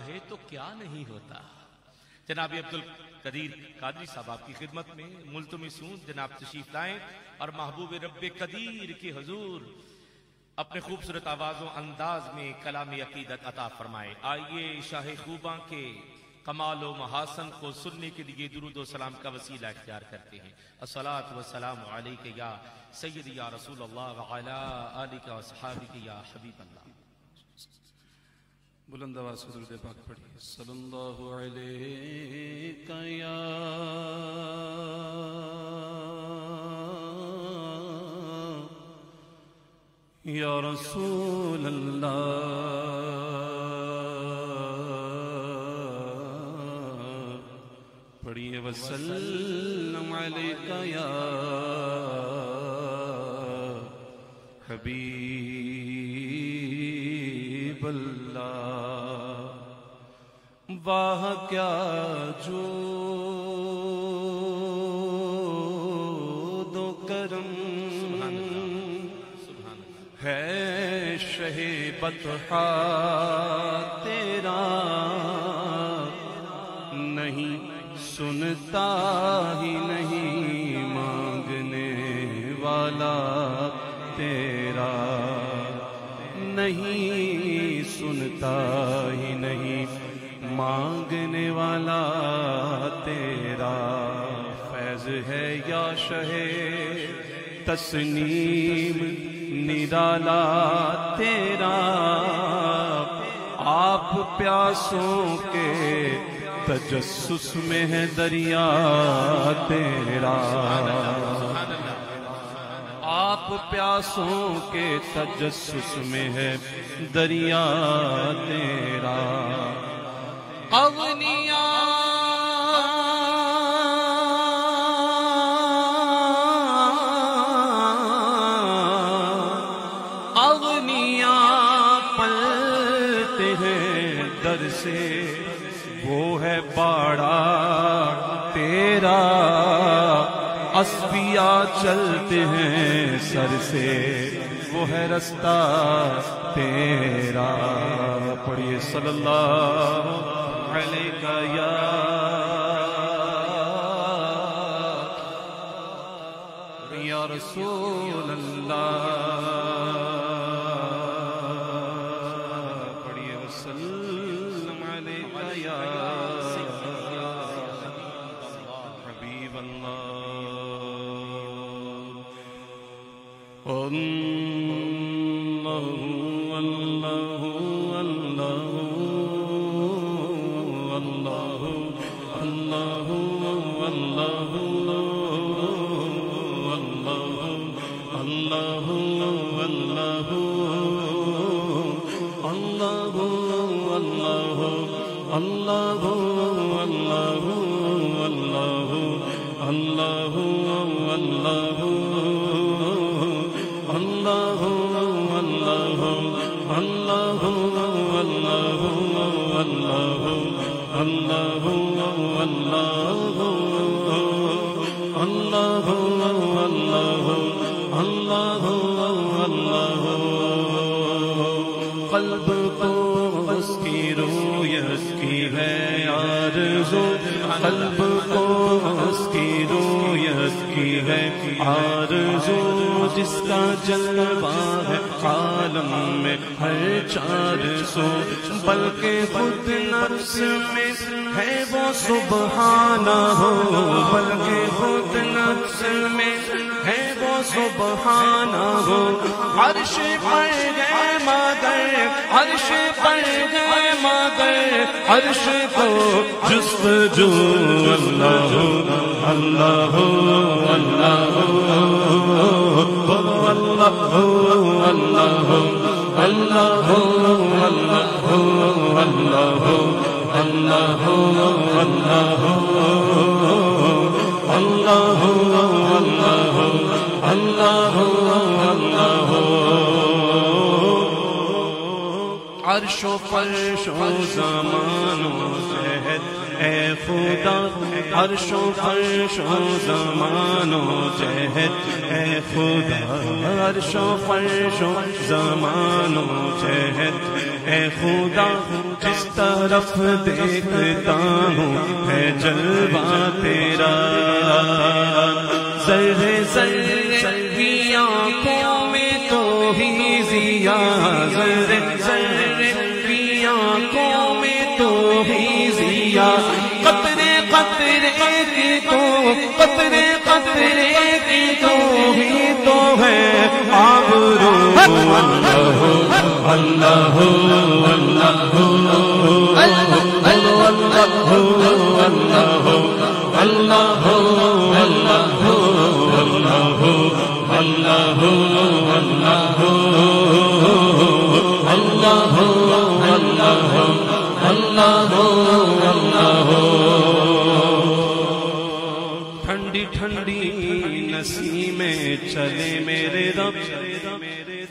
ہے تو کیا نہیں ہوتا۔ جناب عبدالقدیر قادری صاحب آپ کی خدمت میں ملتمسون جناب تشریف لائیں اور محبوب رب قدیر کے حضور اپنے خوبصورت آواز و انداز میں کلام عقیدت عطا فرمائے۔ آئیے شاہ خوباں کے کمال و محاسن کو سننے کے لیے درود و سلام کا وسیلہ اختیار کرتے ہیں۔ الصلاۃ والسلام علیک یا سیدی یا رسول اللہ وعلی آلک و صحابک یا حبیب اللہ۔ بلند آواز سے درود پاک پڑھیے۔ صلی اللہ علیہ یا رسول اللہ، پڑھیے وسلم علیک یا حبیب اللہ۔ واہ کیا جود و کرم ہے شہ بطحا تیرا، نہیں سنتا ہی نہیں مانگنے والا تیرا، نہیں سنتا ہی نہیں مانگنے والا تیرا۔ فیض ہے یا شہ تسنیم نرالا تیرا، آپ پیاسوں کے تجسس میں ہے دریا تیرا، آپ پیاسوں کے تجسس میں ہے دریا تیرا۔ اغنیاء پلتے ہیں در سے، وہ ہے باڑا تیرا، اصفیاء چلتے ہیں سر سے، وہ ہے رستہ تیرا۔ پڑھیے صلی اللہ علیہ یا رسول اللہ، پڑھیے وسلم علیہ یا حبیب اللہ۔ قلب کو اس کی رویت کی ہے آرزو، قلب کو اس کی رویت کی ہے آرزو، جس کا جلوہ ہے عالم میں ہر چار سو، بلکہ خود نفس میں ہے وہ سبحانہ ہو، بلکہ خود نفس میں ہے وہ سبحانہ ہو۔ عرش پر گئے مگر، عرش پر گئے مگر، عرش کو جستجو اللہ اللہ اللہ اللہ اللہ اللہ اللہ اللہ اللہ اللہ۔ عرش و فرش و زمان و جہد اے خدا، عرش و فرش و زمان و جہد اے خدا، عرش و فرش و زمان و جہد اے خدا جس طرف دیکھتا ہوں ہے جلوہ تیرا ذرے ذرے کی آنکھوں میں تو ہی ضیا ذرے ذرے کی آنکھوں میں تو ہی ضیا قطرے قطرے کی تو قطرے قطرے کی تو ہی تو ہے آبرو اللہ اللہ اللہ اللہ ٹھنڈی ٹھنڈی نسیمیں چلے میرے رب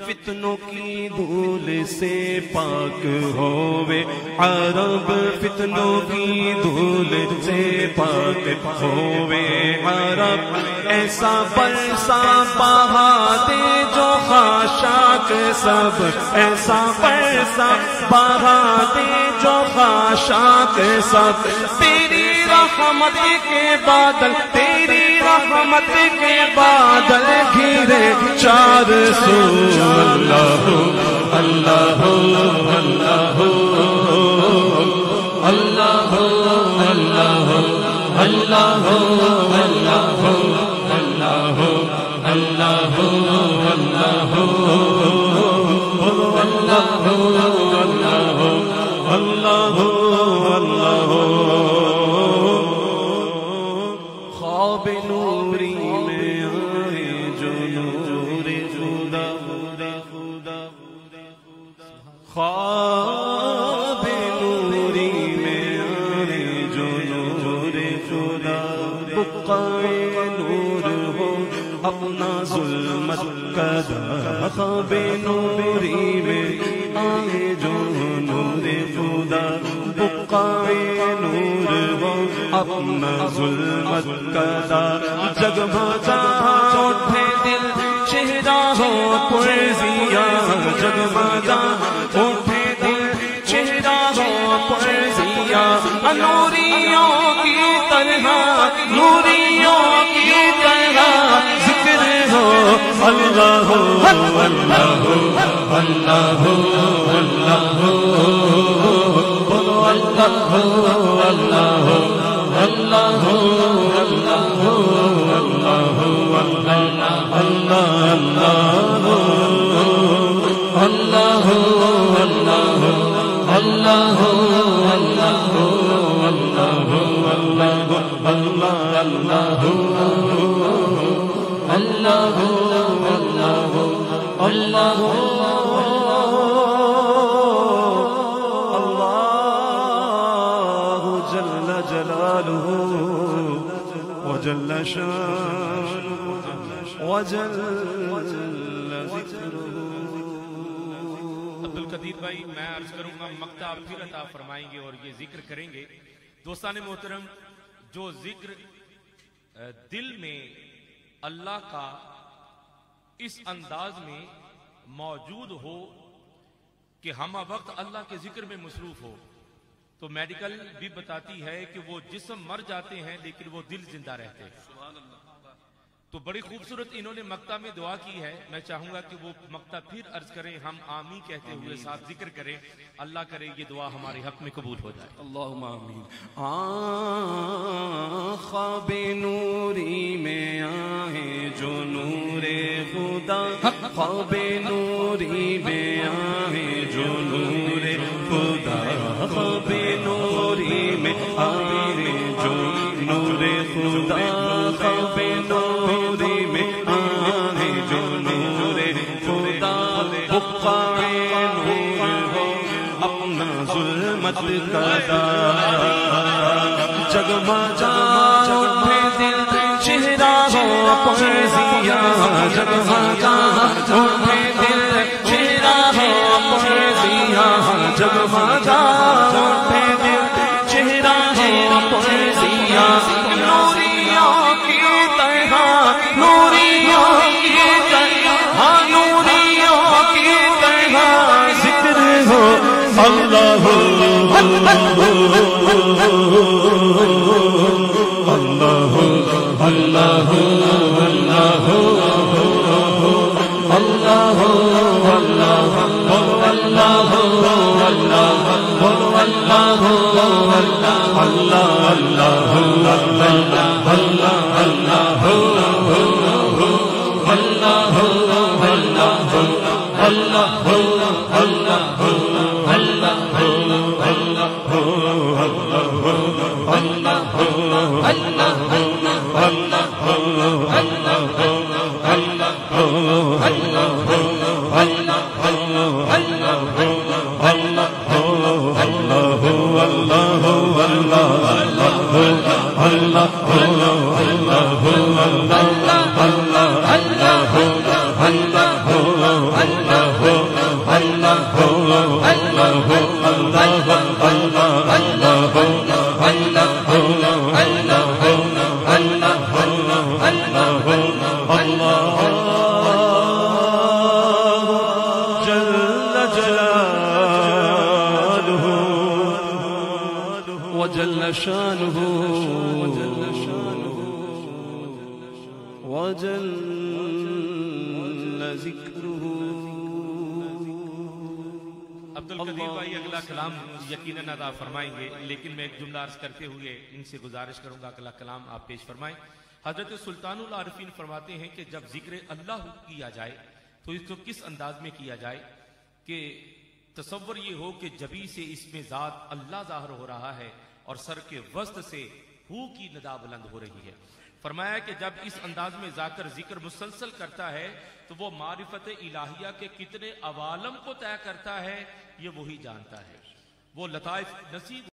فتنوں کی دھول سے پاک ہووے عرب فتنوں کی دھول سے پاک ہووے عرب ایسا برسا بہا دے جو خاشاک سب ایسا برسا بہا دے جو خاشاک سب تیری رحمت کے بادل تیری رحمت کے بادل گھیرے چار سو اللہ اللہ اللہ اللہ اللہ اللہ خواب نوری میں آئے جو نور خدا خواب نوری میں آئے جو نور خدا بقائے نور ہو اپنا ظلمت کدا خواب نوری میں آئے جو نور خدا بقائے نور ہو اپنا ظلمت کدا جگمگا اٹھے دل چہرہ ہو پرزیا جگمگا اٹھے دل چہرہ ہو پرزیا نوریوں کی طرح نوریوں کی طرح ذکر ہو اللہ اللہ اللہ اللہ وجل شانه وجل ذکرہ. عبدالقدیر بھائی میں عرض کروں گا مقطع پھر عطا فرمائیں گے اور یہ ذکر کریں گے. دوستان محترم جو ذکر دل میں اللہ کا اس انداز میں موجود ہو کہ ہم وقت اللہ کے ذکر میں مصروف ہو تو میڈیکل بھی بتاتی ہے کہ وہ جسم مر جاتے ہیں لیکن وہ دل زندہ رہتے ہیں. تو بڑی خوبصورت انہوں نے مقطع میں دعا کی ہے. میں چاہوں گا کہ وہ مقطع پھر عرض کریں ہم آمین کہتے ہوئے ساتھ ذکر کریں. اللہ کرے یہ دعا ہمارے حق میں قبول ہو جائے. اللہم آمین. خواب نوری میں آئے جو نور خدا خواب نوری میں آئے جو نور خدا خواب نوری میں آئے جو نور خدا خواب نوری میں آئے جو نور خدا بقائے نور ہو اپنا ظلمت کدا جگمگا اٹھے دل چہرہ ہو پرزیا جگمگا اٹھے دل چہرہ ہو پرزیا جگمگا اٹھے دل چہرہ ہو پرزیا نوریوں کی طرح نوریوں کی طرح نوریوں کی طرح ذکر ہو وجل شانه وجل ذکرہ۔ عبدالقدیر بھائی اگلا کلام یقیناً ادا فرمائیں گے، لیکن میں ایک جملہ عرض کرتے ہوئے ان سے گزارش کروں گا اگلا کلام آپ پیش فرمائیں۔ حضرت سلطان العارفین فرماتے ہیں کہ جب ذکر اللہ کیا جائے تو اس کو کس انداز میں کیا جائے کہ تصور یہ ہو کہ جبی سے اس میں ذات اللہ ظاہر ہو رہا ہے اور سر کے وسط سے ہو کی ندا بلند ہو رہی ہے۔ فرمایا کہ جب اس انداز میں ذاکر ذکر مسلسل کرتا ہے تو وہ معرفت الہیہ کے کتنے عوالم کو طے کرتا ہے یہ وہی جانتا ہے۔ وہ لطائف نصیب